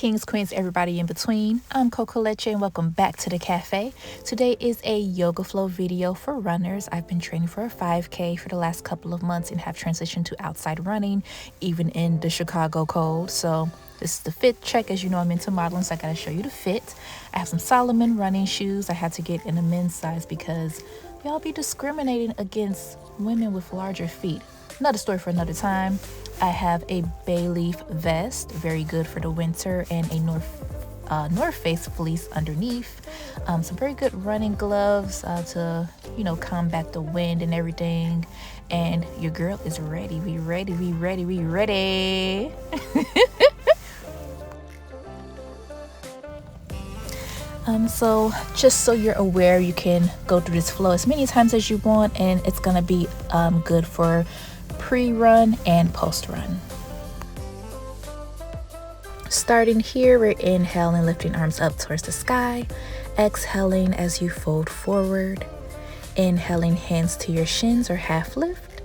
Kings, queens, everybody in between. I'm Coco Leche and welcome back to the cafe. Today is a yoga flow video for runners. I've been training for a 5K for the last couple of months and have transitioned to outside running, even in the Chicago cold. So this is the fit check. As you know, I'm into modeling, so I gotta show you the fit. I have some Salomon running shoes. I had to get in a men's size because y'all be discriminating against women with larger feet. Another story for another time. I have a bay leaf vest, very good for the winter, and a North Face fleece underneath. Some very good running gloves to, combat the wind and everything. And your girl is ready. We ready. So just so you're aware, you can go through this flow as many times as you want, and it's gonna be good for pre-run and post-run. Starting here, we're inhaling, lifting arms up towards the sky, exhaling as you fold forward, inhaling, hands to your shins or half lift,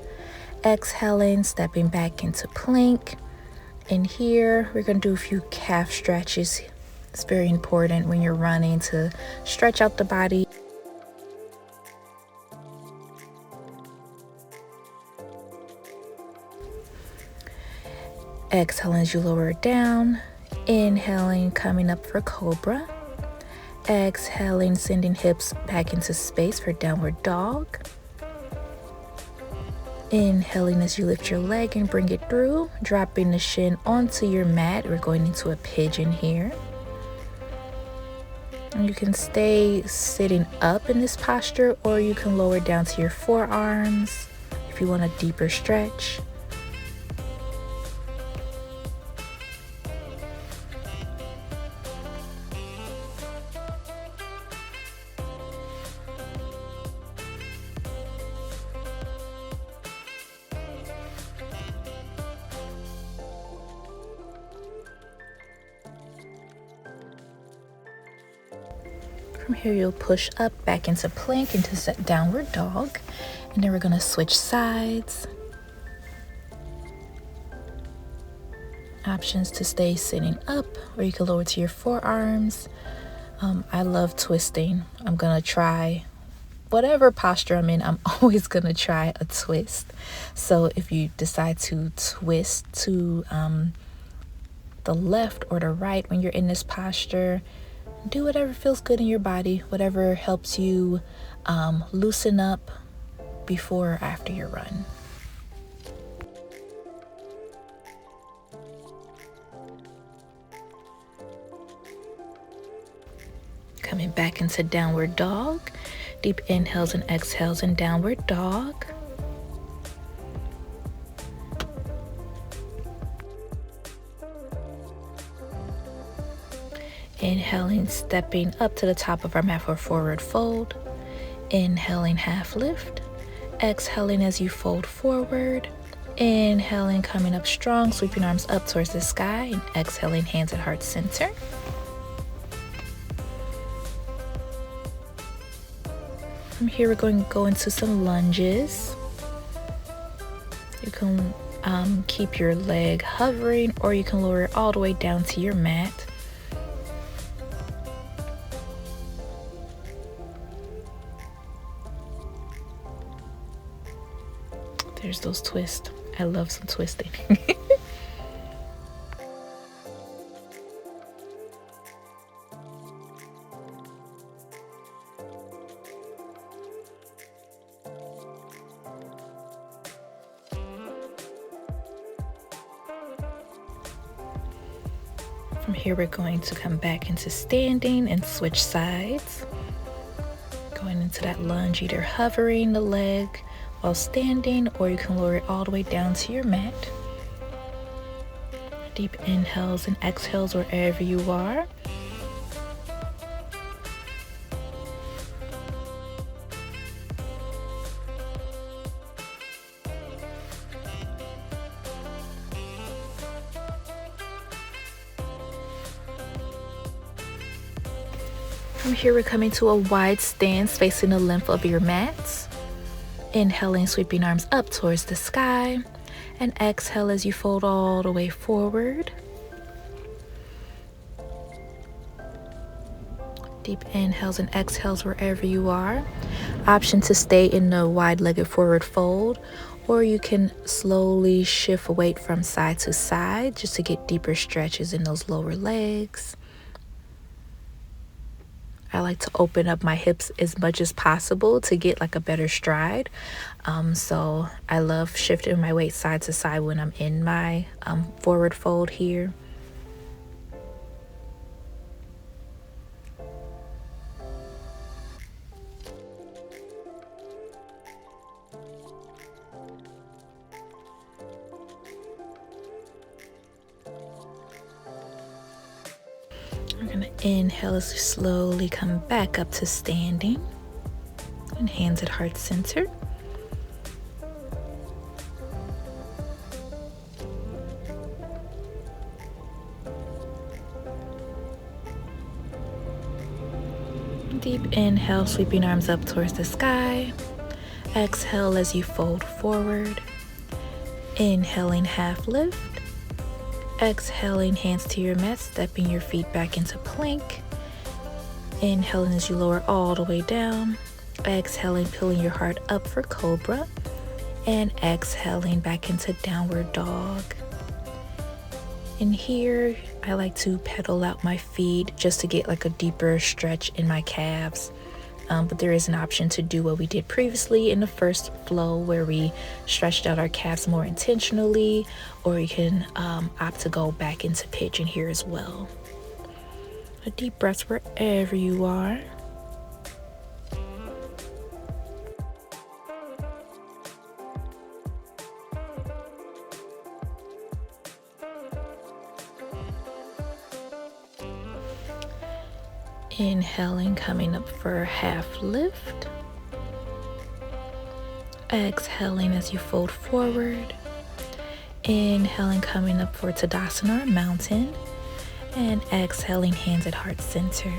exhaling, stepping back into plank. And here we're going to do a few calf stretches. It's very important when you're running to stretch out the body. Exhaling as you lower it down. Inhaling, coming up for cobra. Exhaling, sending hips back into space for downward dog. Inhaling as you lift your leg and bring it through, dropping the shin onto your mat. We're going into a pigeon here. And you can stay sitting up in this posture, or you can lower down to your forearms if you want a deeper stretch. From here, you'll push up back into plank, into set downward dog. And then we're gonna switch sides. Options to stay sitting up, or you can lower to your forearms. I love twisting. I'm gonna try whatever posture I'm in. I'm always gonna try a twist. So if you decide to twist to the left or the right when you're in this posture, do whatever feels good in your body, whatever helps you loosen up before or after your run. Coming back into downward dog. Deep inhales and exhales in downward dog. Inhaling, stepping up to the top of our mat for forward fold. Inhaling, half lift. Exhaling as you fold forward. Inhaling, coming up strong, sweeping arms up towards the sky, and exhaling, hands at heart center. From here, we're going to go into some lunges. You can keep your leg hovering, or you can lower it all the way down to your mat. There's those twists. I love some twisting. From here, we're going to come back into standing and switch sides. Going into that lunge, either hovering the leg while standing, or you can lower it all the way down to your mat. Deep inhales and exhales wherever you are. From here, we're coming to a wide stance facing the length of your mats. Inhaling, sweeping arms up towards the sky, and exhale as you fold all the way forward. Deep inhales and exhales wherever you are. Option to stay in the wide-legged forward fold, or you can slowly shift weight from side to side just to get deeper stretches in those lower legs. I like to open up my hips as much as possible to get like a better stride. So I love shifting my weight side to side when I'm in my forward fold here. We're gonna inhale as we slowly come back up to standing, and hands at heart center. Deep inhale, sweeping arms up towards the sky. Exhale as you fold forward. Inhaling, half lift. Exhaling, hands to your mat, stepping your feet back into plank. Inhaling as you lower all the way down. Exhaling, pulling your heart up for cobra. And exhaling back into downward dog. In here, I like to pedal out my feet just to get like a deeper stretch in my calves. But there is an option to do what we did previously in the first flow, where we stretched out our calves more intentionally, or you can opt to go back into pigeon here as well. A deep breath wherever you are. Inhaling, coming up for half lift. Exhaling as you fold forward. Inhaling, coming up for Tadasana or mountain. And exhaling, hands at heart center.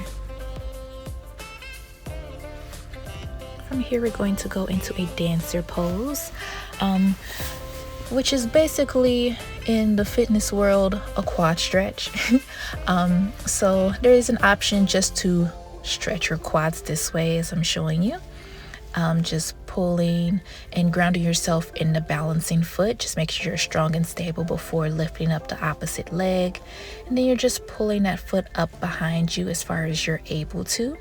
From here, we're going to go into a dancer pose, which is basically, in the fitness world, a quad stretch. So there is an option just to stretch your quads this way as I'm showing you. Just pulling and grounding yourself in the balancing foot. Just make sure you're strong and stable before lifting up the opposite leg. And then you're just pulling that foot up behind you as far as you're able to.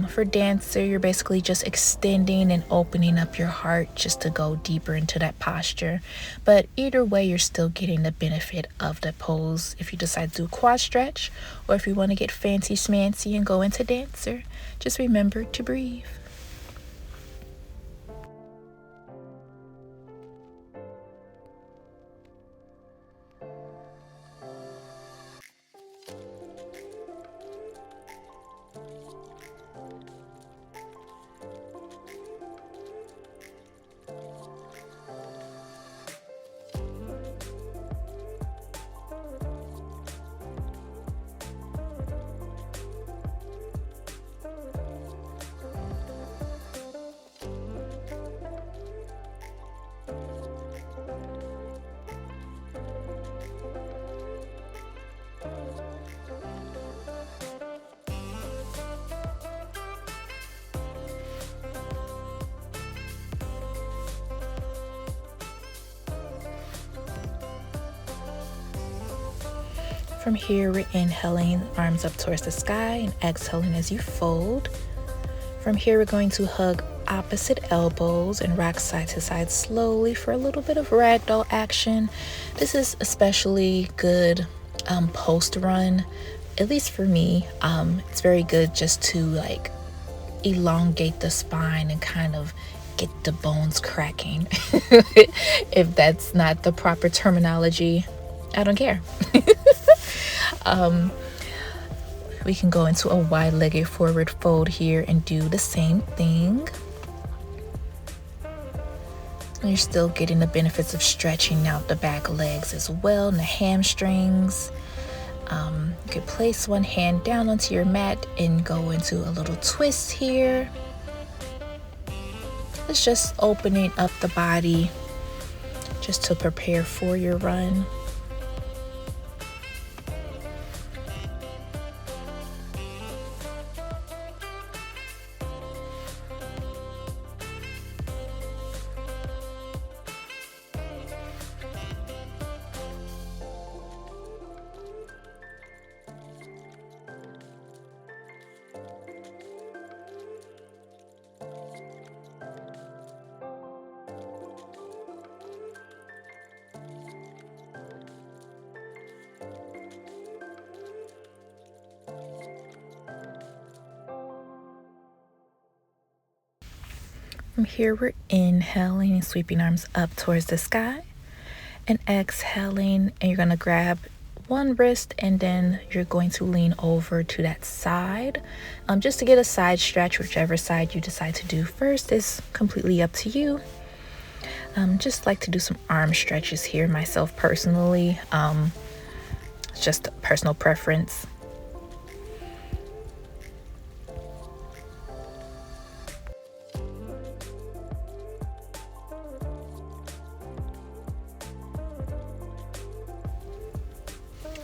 For dancer, you're basically just extending and opening up your heart just to go deeper into that posture. But either way, you're still getting the benefit of the pose if you decide to do a quad stretch, or if you want to get fancy schmancy and go into dancer. Just remember to breathe. From here, we're inhaling, arms up towards the sky, and exhaling as you fold. From here, we're going to hug opposite elbows and rock side to side slowly for a little bit of ragdoll action. This is especially good post run, at least for me. It's very good just to like elongate the spine and kind of get the bones cracking. If that's not the proper terminology, I don't care. We can go into a wide-legged forward fold here and do the same thing. And you're still getting the benefits of stretching out the back legs as well, and the hamstrings. You could place one hand down onto your mat and go into a little twist here. It's just opening up the body just to prepare for your run. From here, we're inhaling and sweeping arms up towards the sky, and exhaling, and you're going to grab one wrist and then you're going to lean over to that side, just to get a side stretch. Whichever side you decide to do first is completely up to you. Just like to do some arm stretches here myself personally. It's just a personal preference.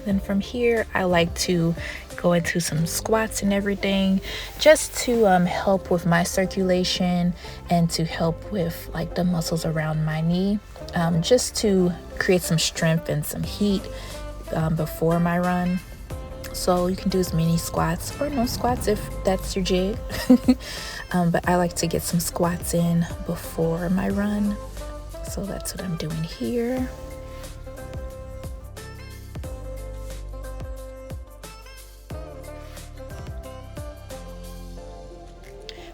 Then from here, I like to go into some squats and everything, just to help with my circulation and to help with like the muscles around my knee, just to create some strength and some heat before my run. So you can do as many squats or no squats if that's your jig. But I like to get some squats in before my run. So that's what I'm doing here.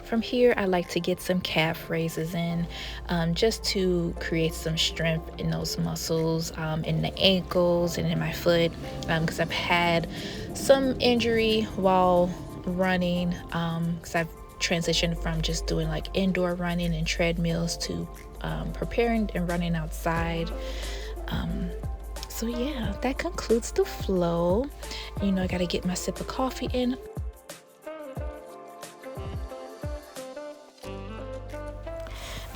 From here, I like to get some calf raises in, just to create some strength in those muscles, in the ankles and in my foot, because I've had some injury while running, because I've transitioned from just doing like indoor running and treadmills to preparing and running outside. So yeah, that concludes the flow. You know, I gotta get my sip of coffee in.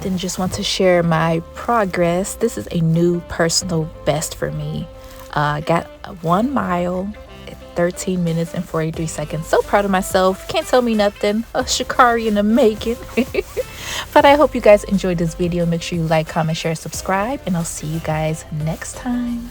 Then just want to share my progress. This is a new personal best for me. I got 1 mile at 13 minutes and 43 seconds. So proud of myself. Can't tell me nothing. A Sha'Carri in the making. But I hope you guys enjoyed this video. Make sure you like, comment, share, subscribe, and I'll see you guys next time.